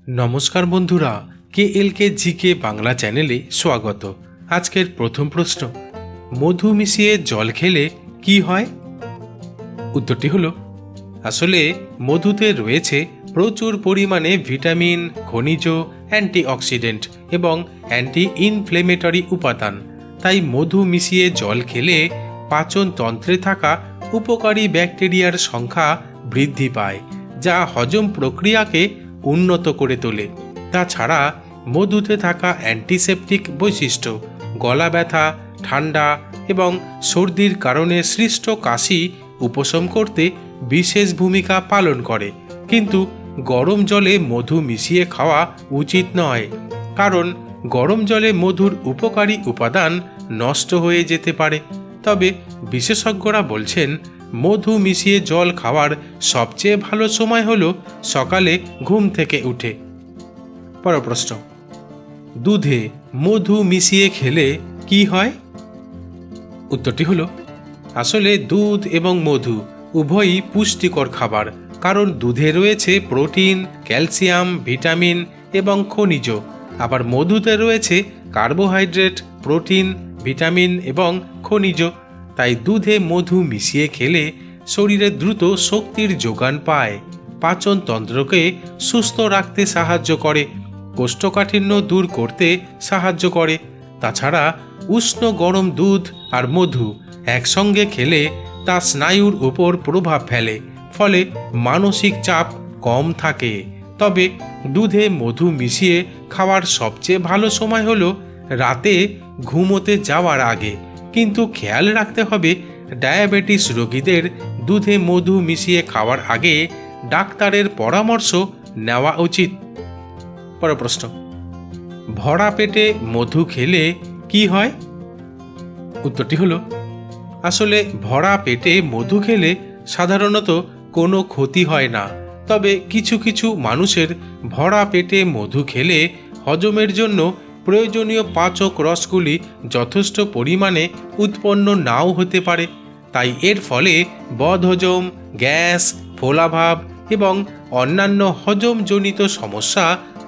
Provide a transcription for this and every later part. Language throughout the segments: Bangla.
নমস্কার বন্ধুরা, KLK জিকে বাংলা চ্যানেলে স্বাগত। আজকের প্রথম প্রশ্ন, মধু মিশিয়ে জল খেলে কি হয়? উত্তরটি হলো, আসলে মধুতে রয়েছে প্রচুর পরিমাণে ভিটামিন, খনিজ, অ্যান্টিঅক্সিডেন্ট এবং অ্যান্টি ইনফ্লেমেটরি উপাদান। তাই মধু মিশিয়ে জল খেলে পাচন তন্ত্রে থাকা উপকারী ব্যাকটেরিয়ার সংখ্যা বৃদ্ধি পায়, যা হজম প্রক্রিয়াকে উন্নত করে তোলে। তাছাড়া মধুতে থাকা অ্যান্টিসেপটিক বৈশিষ্ট্য গলা ব্যথা, ঠান্ডা এবং সর্দির কারণে সৃষ্ট কাশি উপশম করতে বিশেষ ভূমিকা পালন করে। কিন্তু গরম জলে মধু মিশিয়ে খাওয়া উচিত নয়, কারণ গরম জলে মধুর উপকারী উপাদান নষ্ট হয়ে যেতে পারে। তবে বিশেষজ্ঞরা বলছেন, মধু মিশিয়ে জল খাওয়ার সবচেয়ে ভালো সময় হলো সকালে ঘুম থেকে উঠে। পরের প্রশ্ন, দুধে মধু মিশিয়ে খেলে কি হয়? উত্তরটি হলো, আসলে দুধ এবং মধু উভয়ই পুষ্টিকর খাবার, কারণ দুধে রয়েছে প্রোটিন, ক্যালসিয়াম, ভিটামিন এবং খনিজ। আবার মধুতে রয়েছে কার্বোহাইড্রেট, প্রোটিন, ভিটামিন এবং খনিজ। তাই দুধে মধু মিশিয়ে খেলে শরীরে দ্রুত শক্তির যোগান পায়, পাচন তন্ত্রকে সুস্থ রাখতে সাহায্য করে, কোষ্ঠকাঠিন্য দূর করতে সাহায্য করে। তাছাড়া উষ্ণ গরম দুধ আর মধু একসঙ্গে খেলে তা স্নায়ুর উপর প্রভাব ফেলে, ফলে মানসিক চাপ কম থাকে। তবে দুধে মধু মিশিয়ে খাওয়ার সবচেয়ে ভালো সময় হলো রাতে ঘুমোতে যাওয়ার আগে। কিন্তু খেয়াল রাখতে হবে, ডায়াবেটিস রোগীদের দুধে মধু মিশিয়ে খাওয়ার আগে ডাক্তারের পরামর্শ নেওয়া উচিত। পরের প্রশ্ন, ভরা পেটে মধু খেলে কি হয়? উত্তরটি হলো, আসলে ভরা পেটে মধু খেলে সাধারণত কোনো ক্ষতি হয় না। তবে কিছু কিছু মানুষের ভরা পেটে মধু খেলে হজমের জন্য প্রয়োজনীয় পাচক রসগুলি যথেষ্ট পরিমাণে উৎপন্ন নাও হতে পারে। তাই এর ফলে বদহজম, গ্যাস, ফোলাভাব এবং অন্যান্য হজমজনিত সমস্যা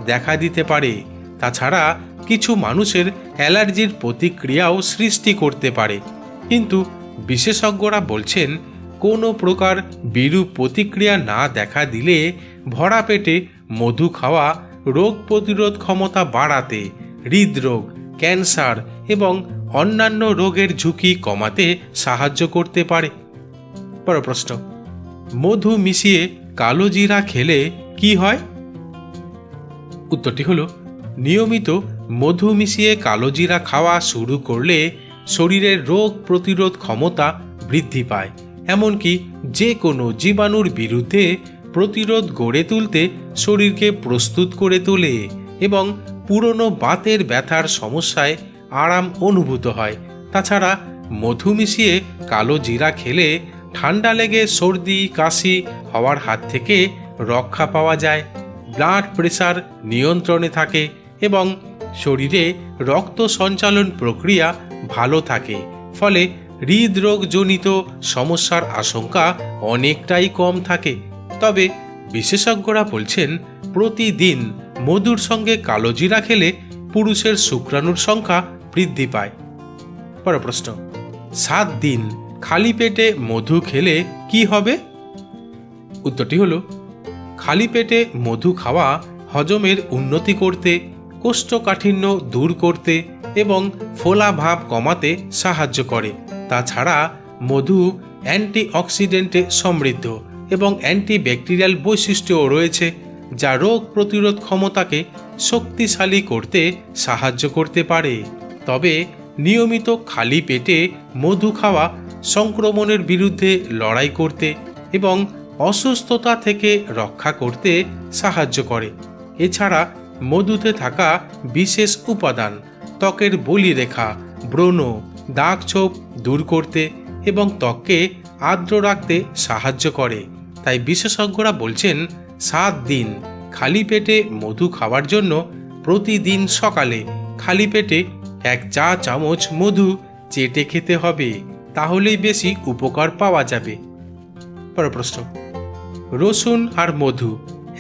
দেখা দিতে পারে। তাছাড়া কিছু মানুষের অ্যালার্জির প্রতিক্রিয়াও সৃষ্টি করতে পারে। কিন্তু বিশেষজ্ঞরা বলছেন, কোনো প্রকার বিরূপ প্রতিক্রিয়া না দেখা দিলে ভরা পেটে মধু খাওয়া রোগ প্রতিরোধ ক্ষমতা বাড়াতে, হৃদরোগ, ক্যান্সার এবং অন্যান্য রোগের ঝুঁকি কমাতে সাহায্য করতে পারে। পরের প্রশ্ন, মধু মিশিয়ে কালো জিরা খেলে কি হয়? উত্তরটি হলো, নিয়মিত মধু মিশিয়ে কালো জিরা খাওয়া শুরু করলে শরীরের রোগ প্রতিরোধ ক্ষমতা বৃদ্ধি পায়, এমনকি যে কোনো জীবাণুর বিরুদ্ধে প্রতিরোধ গড়ে তুলতে শরীরকে প্রস্তুত করে তোলে এবং পুরনো বাতের ব্যথার সমস্যায় আরাম অনুভূত হয়। তাছাড়া মধু মিশিয়ে কালো জিরা খেলে ঠান্ডা লেগে সর্দি কাশি হওয়ার হাত থেকে রক্ষা পাওয়া যায়, ব্লাড প্রেশার নিয়ন্ত্রণে থাকে এবং শরীরে রক্ত সঞ্চালন প্রক্রিয়া ভালো থাকে। ফলে হৃদরোগজনিত সমস্যার আশঙ্কা অনেকটাই কম থাকে। তবে বিশেষজ্ঞরা বলছেন, প্রতিদিন মধুর সঙ্গে কালো জিরা খেলে পুরুষের শুক্রাণুর সংখ্যা বৃদ্ধি পায়। পরের প্রশ্ন, 7 দিন খালি পেটে মধু খেলে কি হবে? উত্তরটি হলো, খালি পেটে মধু খাওয়া হজমের উন্নতি করতে, কোষ্ঠকাঠিন্য দূর করতে এবং ফোলা ভাব কমাতে সাহায্য করে। তাছাড়া মধু অ্যান্টিঅক্সিডেন্টে সমৃদ্ধ এবং অ্যান্টিব্যাকটেরিয়াল বৈশিষ্ট্যও রয়েছে, যা রোগ প্রতিরোধ ক্ষমতাকে শক্তিশালী করতে সাহায্য করতে পারে। তবে নিয়মিত খালি পেটে মধু খাওয়া সংক্রমণের বিরুদ্ধে লড়াই করতে এবং অসুস্থতা থেকে রক্ষা করতে সাহায্য করে। এছাড়া মধুতে থাকা বিশেষ উপাদান ত্বকের বলিরেখা, ব্রণ, দাগ ছোপ দূর করতে এবং ত্বককে আর্দ্র রাখতে সাহায্য করে। তাই বিশেষজ্ঞরা বলছেন, 7 দিন খালি পেটে মধু খাওয়ার জন্য প্রতিদিন সকালে খালি পেটে 1 চা চামচ মধু চেটে খেতে হবে, তাহলেই বেশি উপকার পাওয়া যাবে। পরের প্রশ্ন, রসুন আর মধু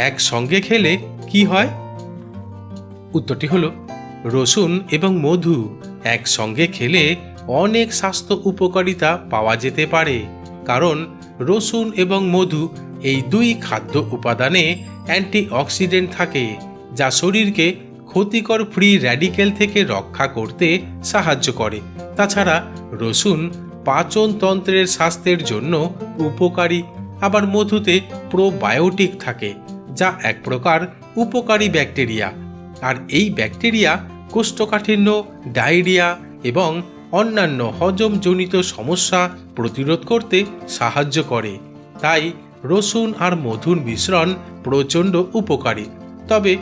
একসঙ্গে খেলে কি হয়? উত্তরটি হলো রসুন এবং মধু একসঙ্গে খেলে অনেক স্বাস্থ্য উপকারিতা পাওয়া যেতে পারে, কারণ রসুন এবং মধু এই দুই খাদ্য উপাদানে অ্যান্টিঅক্সিডেন্ট থাকে, যা শরীরকে ক্ষতিকর ফ্রি র্যাডিক্যাল থেকে রক্ষা করতে সাহায্য করে। তাছাড়া রসুন পাচনতন্ত্রের স্বাস্থ্যের জন্য উপকারী, আবার মধুতে প্রোবায়োটিক থাকে, যা এক প্রকার উপকারী ব্যাকটেরিয়া, আর এই ব্যাকটেরিয়া কোষ্ঠকাঠিন্য, ডায়রিয়া এবং অন্যান্য হজমজনিত সমস্যা প্রতিরোধ করতে সাহায্য করে। তাই রসুন আর মধুর মিশ্রণ প্রচণ্ড উপকারী। তবে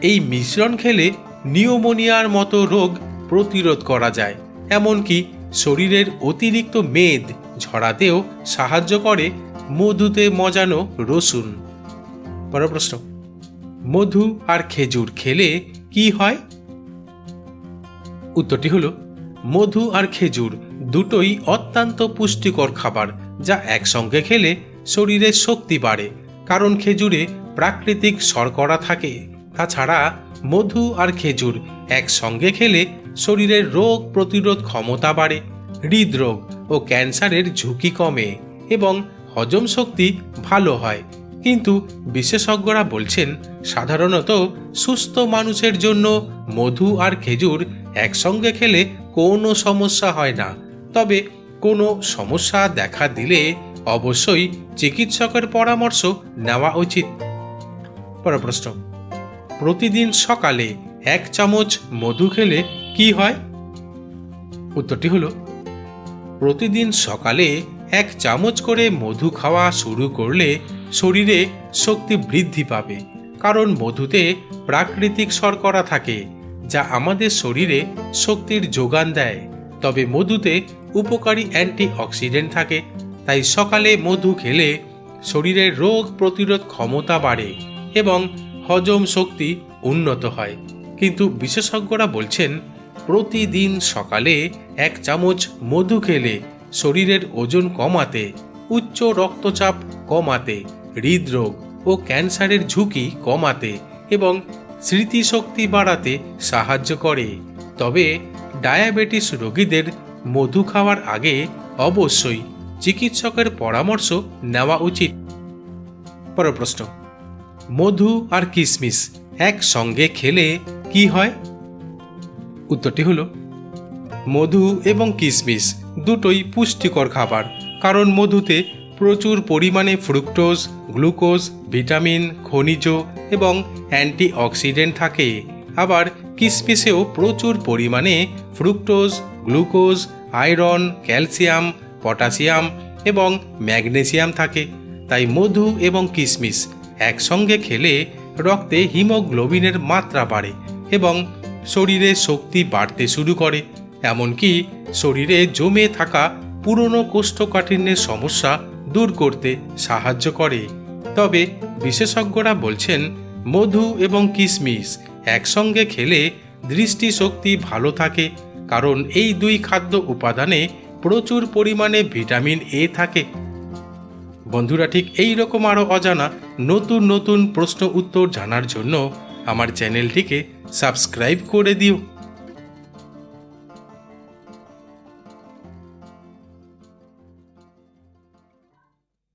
এই মিশ্রণ খেলে নিউমোনিয়ার মতো রোগ প্রতিরোধ করা যায়, এমনকি শরীরের অতিরিক্ত মেদ ঝরাতেও সাহায্য করে মধুতে মজানো রসুন। পরের প্রশ্ন, মধু আর খেজুর খেলে কি হয়? উত্তরটি হলো মধু আর খেজুর দুটোই অত্যন্ত পুষ্টিকর খাবার, যা একসঙ্গে খেলে শরীরে শক্তি বাড়ে, কারণ খেজুরে প্রাকৃতিক শর্করা থাকে। তাছাড়া মধু আর খেজুর একসঙ্গে খেলে শরীরের রোগ প্রতিরোধ ক্ষমতা বাড়ে, হৃদরোগ ও ক্যান্সারের ঝুঁকি কমে এবং হজম শক্তি ভালো হয়। কিন্তু বিশেষজ্ঞরা বলছেন, সাধারণত সুস্থ মানুষের জন্য মধু আর খেজুর একসঙ্গে খেলে কোনো সমস্যা হয় না। তবে কোনো সমস্যা দেখা দিলে অবশ্যই চিকিৎসকের পরামর্শ নেওয়া উচিত। পরের প্রশ্ন, প্রতিদিন সকালে 1 চামচ মধু খেলে কি হয়? উত্তরটি হলো প্রতিদিন সকালে 1 চামচ করে মধু খাওয়া শুরু করলে শরীরে শক্তি বৃদ্ধি পাবে, কারণ মধুতে প্রাকৃতিক শর্করা থাকে, যা আমাদের শরীরে শক্তির যোগান দেয়। তবে মধুতে উপকারী অ্যান্টিঅক্সিডেন্ট থাকে, তাই সকালে মধু খেলে শরীরের রোগ প্রতিরোধ ক্ষমতা বাড়ে এবং হজম শক্তি উন্নত হয়। কিন্তু বিশেষজ্ঞরা বলছেন, প্রতিদিন সকালে 1 চামচ মধু খেলে শরীরের ওজন কমাতে, উচ্চ রক্তচাপ কমাতে, হৃদরোগ ও ক্যান্সারের ঝুঁকি কমাতে এবং স্মৃতিশক্তি বাড়াতে সাহায্য করে। তবে ডায়াবেটিস রোগীদের মধু খাওয়ার আগে অবশ্যই চিকিৎসকের পরামর্শ নেওয়া উচিত। পরের প্রশ্ন, মধু আর কিশমিশ একসঙ্গে খেলে কি হয়? উত্তরটি হলো মধু এবং কিশমিশ দুটোই পুষ্টিকর খাবার, কারণ মধুতে প্রচুর পরিমাণে ফ্রুক্টোজ, গ্লুকোজ, ভিটামিন, খনিজ এবং অ্যান্টিঅক্সিডেন্ট থাকে। আবার কিশমিশেও প্রচুর পরিমাণে fructose, glucose, iron, calcium, potassium এবং ম্যাগনেসিয়াম থাকে। তাই মধু এবং কিশমিশ একসঙ্গে খেলে রক্তে হিমোগ্লোবিনের মাত্রা বাড়ে এবং শরীরে শক্তি বাড়তে শুরু করে, এমনকি শরীরে জমে থাকা পুরনো কোষ্ঠকাঠিন্যের সমস্যা দূর করতে সাহায্য করে। তবে বিশেষজ্ঞরা বলছেন, মধু এবং কিশমিশ একসঙ্গে খেলে দৃষ্টিশক্তি ভালো থাকে, কারণ এই দুই খাদ্য উপাদানে প্রচুর পরিমাণে ভিটামিন এ থাকে। বন্ধুরা, ঠিক এই রকম আরও অজানা নতুন নতুন প্রশ্ন উত্তর জানার জন্য আমার চ্যানেলটিকে সাবস্ক্রাইব করে দিও।